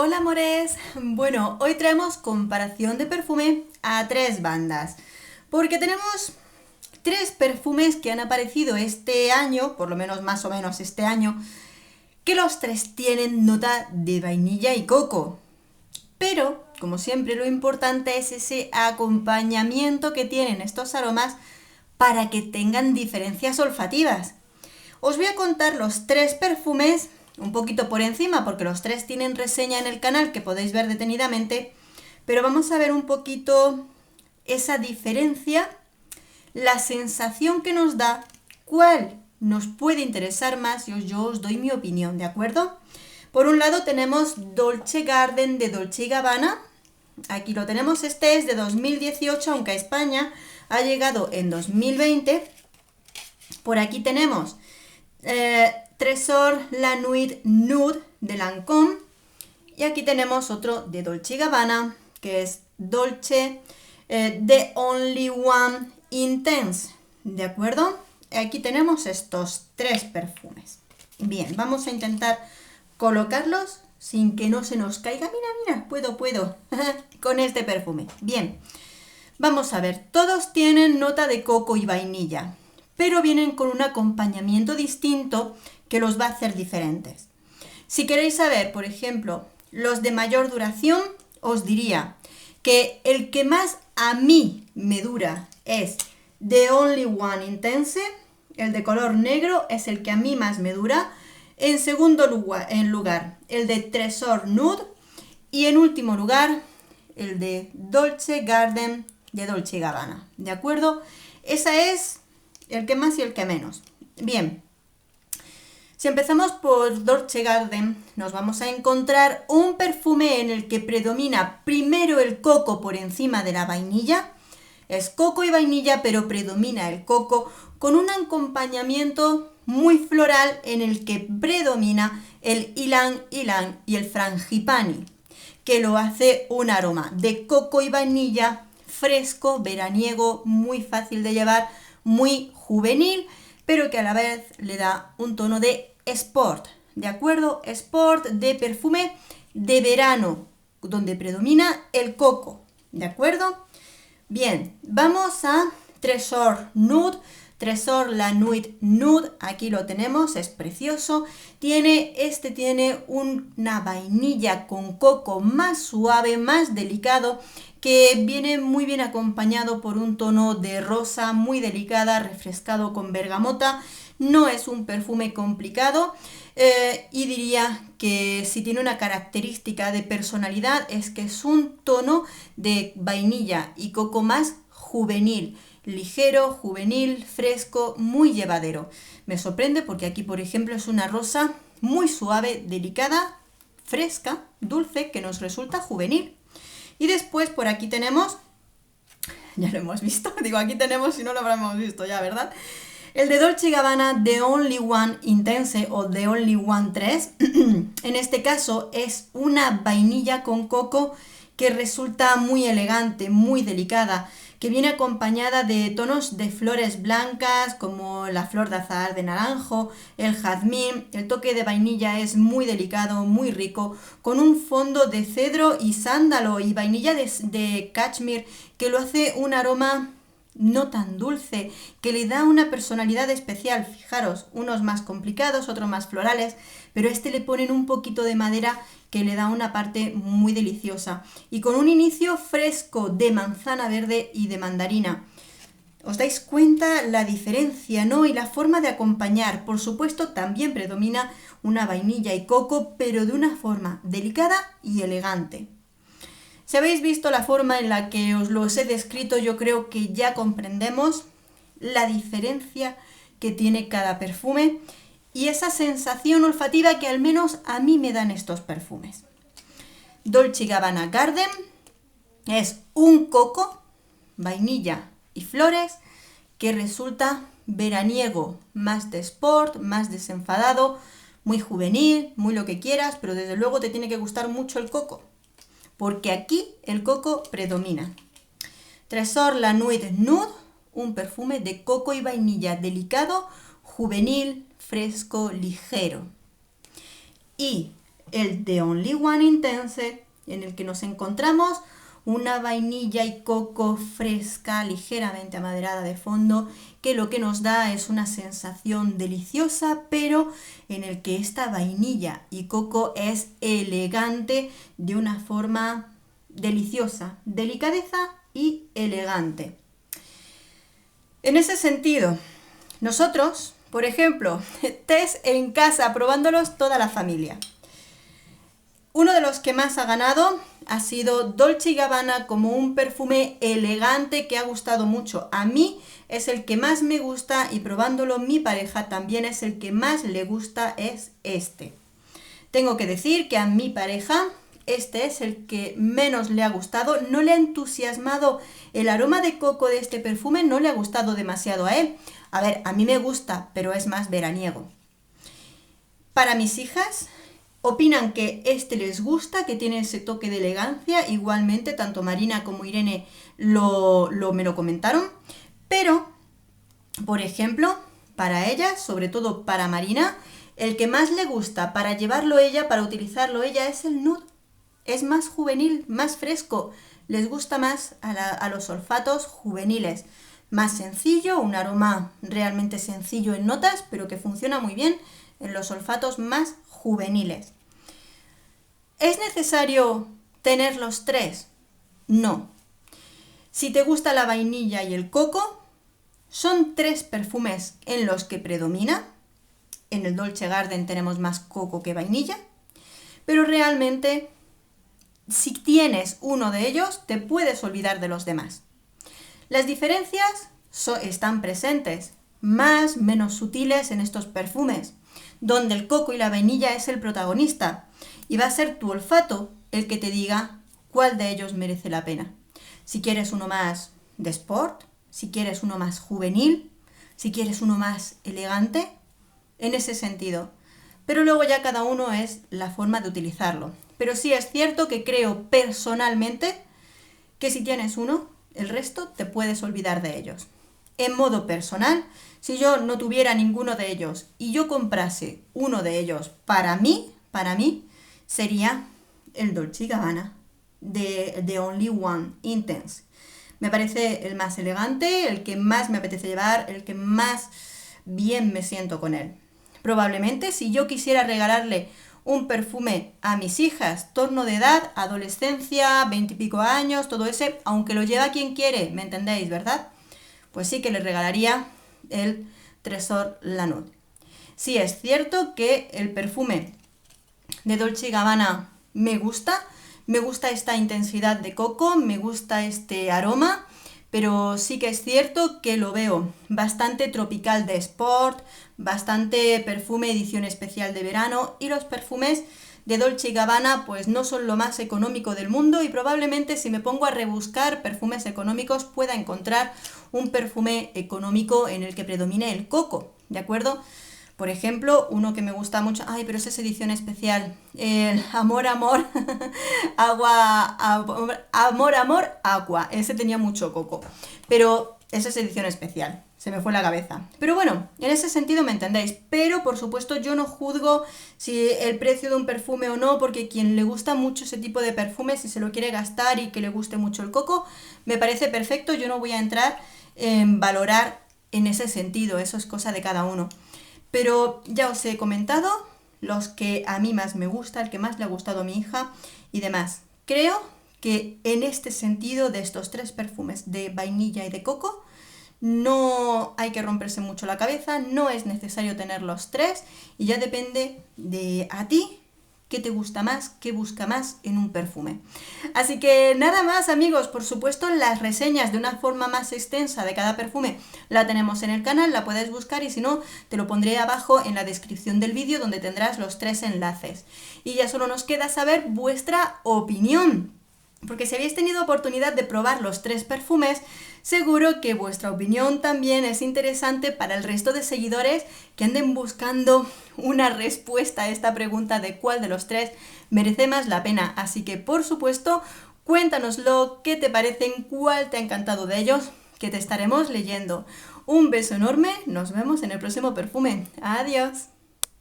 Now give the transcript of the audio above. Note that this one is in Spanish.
Hola amores, bueno, hoy traemos comparación de perfume a tres bandas, porque tenemos tres perfumes que han aparecido este año, por lo menos más o menos este año, que los tres tienen nota de vainilla y coco. Pero, como siempre, lo importante es ese acompañamiento que tienen estos aromas para que tengan diferencias olfativas. Os voy a contar los tres perfumes un poquito por encima porque los tres tienen reseña en el canal que podéis ver detenidamente, pero vamos a ver un poquito esa diferencia, la sensación que nos da, cuál nos puede interesar más y yo os doy mi opinión, ¿de acuerdo? Por un lado tenemos Dolce Garden de Dolce & Gabbana, aquí lo tenemos, este es de 2018, aunque a España ha llegado en 2020. Por aquí tenemos Trésor La Nuit Nude de Lancôme. Y aquí tenemos otro de Dolce & Gabbana, que es Dolce The Only One Intense. ¿De acuerdo? Aquí tenemos estos tres perfumes. Bien, vamos a intentar colocarlos sin que no se nos caiga. Mira, puedo. Con este perfume. Bien, vamos a ver. Todos tienen nota de coco y vainilla, pero vienen con un acompañamiento distinto que los va a hacer diferentes. Si queréis saber, por ejemplo, los de mayor duración, os diría que el que más a mí me dura es The Only One Intense, el de color negro es el que a mí más me dura. En segundo lugar, el de Trésor Nude y en último lugar, el de Dolce Garden de Dolce & Gabbana. ¿De acuerdo? Esa es el que más y el que menos. Bien, si empezamos por Dolce Garden, nos vamos a encontrar un perfume en el que predomina primero el coco por encima de la vainilla. Es coco y vainilla, pero predomina el coco con un acompañamiento muy floral en el que predomina el ylang ylang y el frangipani, que lo hace un aroma de coco y vainilla fresco, veraniego, muy fácil de llevar, muy juvenil, pero que a la vez le da un tono de sport, ¿de acuerdo? Sport de perfume de verano, donde predomina el coco, ¿de acuerdo? Bien, vamos a Trésor Nude, Trésor La Nuit Nude, aquí lo tenemos, es precioso. Tiene una vainilla con coco más suave, más delicado, que viene muy bien acompañado por un tono de rosa muy delicada, refrescado con bergamota. No es un perfume complicado y diría que si tiene una característica de personalidad es que es un tono de vainilla y coco más juvenil, ligero, juvenil, fresco, muy llevadero. Me sorprende porque aquí, por ejemplo, es una rosa muy suave, delicada, fresca, dulce, que nos resulta juvenil. Y después por aquí tenemos, ya lo hemos visto, digo aquí tenemos si no lo habremos visto ya, ¿verdad? El de Dolce & Gabbana The Only One Intense o The Only One 3, en este caso es una vainilla con coco que resulta muy elegante, muy delicada, que viene acompañada de tonos de flores blancas como la flor de azahar de naranjo, el jazmín. El toque de vainilla es muy delicado, muy rico, con un fondo de cedro y sándalo y vainilla de cashmere que lo hace un aroma no tan dulce, que le da una personalidad especial. Fijaros, unos más complicados, otros más florales, pero este le ponen un poquito de madera que le da una parte muy deliciosa y con un inicio fresco de manzana verde y de mandarina. ¿Os dais cuenta la diferencia, no? Y la forma de acompañar. Por supuesto, también predomina una vainilla y coco, pero de una forma delicada y elegante. Si habéis visto la forma en la que os los he descrito, yo creo que ya comprendemos la diferencia que tiene cada perfume y esa sensación olfativa que al menos a mí me dan estos perfumes. Dolce & Gabbana Garden es un coco, vainilla y flores que resulta veraniego, más de sport, más desenfadado, muy juvenil, muy lo que quieras, pero desde luego te tiene que gustar mucho el coco, porque aquí el coco predomina. Trésor La Nuit Nude, un perfume de coco y vainilla delicado, juvenil, fresco, ligero. Y el The Only One Intense, en el que nos encontramos una vainilla y coco fresca, ligeramente amaderada de fondo, que lo que nos da es una sensación deliciosa, pero en el que esta vainilla y coco es elegante de una forma deliciosa, delicadeza y elegante. En ese sentido, nosotros, por ejemplo, test en casa, probándolos toda la familia. Uno de los que más ha ganado ha sido Dolce & Gabbana como un perfume elegante que ha gustado mucho. A mí es el que más me gusta y probándolo mi pareja también es el que más le gusta, es este. Tengo que decir que a mi pareja este es el que menos le ha gustado. No le ha entusiasmado el aroma de coco de este perfume, no le ha gustado demasiado a él. A ver, a mí me gusta, pero es más veraniego. Para mis hijas opinan que este les gusta, que tiene ese toque de elegancia. Igualmente, tanto Marina como Irene me lo comentaron. Pero, por ejemplo, para ellas, sobre todo para Marina, el que más le gusta para llevarlo ella, para utilizarlo ella, es el Nude. Es más juvenil, más fresco. Les gusta más a los olfatos juveniles. Más sencillo, un aroma realmente sencillo en notas, pero que funciona muy bien en los olfatos más juveniles. ¿Es necesario tener los tres? No. Si te gusta la vainilla y el coco, son tres perfumes en los que predomina. En el Dolce Garden tenemos más coco que vainilla, pero realmente si tienes uno de ellos, te puedes olvidar de los demás. Las diferencias están presentes, más, menos sutiles en estos perfumes, donde el coco y la vainilla es el protagonista, y va a ser tu olfato el que te diga cuál de ellos merece la pena. Si quieres uno más de sport, si quieres uno más juvenil, si quieres uno más elegante, en ese sentido. Pero luego ya cada uno es la forma de utilizarlo. Pero sí es cierto que creo personalmente que si tienes uno, el resto te puedes olvidar de ellos. En modo personal, si yo no tuviera ninguno de ellos y yo comprase uno de ellos para mí, sería el Dolce & Gabbana de The Only One Intense. Me parece el más elegante, el que más me apetece llevar, el que más bien me siento con él. Probablemente si yo quisiera regalarle un perfume a mis hijas, torno de edad, adolescencia, 20 y pico años, todo ese, aunque lo lleva quien quiere, ¿me entendéis, verdad? Pues sí que le regalaría el Trésor La Nude. Sí es cierto que el perfume de Dolce & Gabbana me gusta esta intensidad de coco, me gusta este aroma, pero sí que es cierto que lo veo bastante tropical de sport, bastante perfume edición especial de verano, y los perfumes de Dolce & Gabbana pues no son lo más económico del mundo, y probablemente si me pongo a rebuscar perfumes económicos pueda encontrar un perfume económico en el que predomine el coco, ¿de acuerdo? Por ejemplo, uno que me gusta mucho, pero esa es edición especial, el Amor, Amor, Agua, ese tenía mucho coco, pero esa es edición especial, se me fue la cabeza. Pero bueno, en ese sentido me entendéis, pero por supuesto yo no juzgo si el precio de un perfume o no, porque quien le gusta mucho ese tipo de perfume, si se lo quiere gastar y que le guste mucho el coco, me parece perfecto, yo no voy a entrar en valorar en ese sentido, eso es cosa de cada uno. Pero ya os he comentado los que a mí más me gusta, el que más le ha gustado a mi hija y demás. Creo que en este sentido de estos tres perfumes de vainilla y de coco no hay que romperse mucho la cabeza, no es necesario tener los tres y ya depende de a ti qué te gusta más, qué busca más en un perfume. Así que nada más, amigos, por supuesto las reseñas de una forma más extensa de cada perfume la tenemos en el canal, la puedes buscar y si no te lo pondré abajo en la descripción del vídeo donde tendrás los tres enlaces. Y ya solo nos queda saber vuestra opinión, porque si habéis tenido oportunidad de probar los tres perfumes, seguro que vuestra opinión también es interesante para el resto de seguidores que anden buscando una respuesta a esta pregunta de cuál de los tres merece más la pena. Así que, por supuesto, cuéntanoslo, qué te parecen, cuál te ha encantado de ellos, que te estaremos leyendo. Un beso enorme, nos vemos en el próximo perfume. Adiós.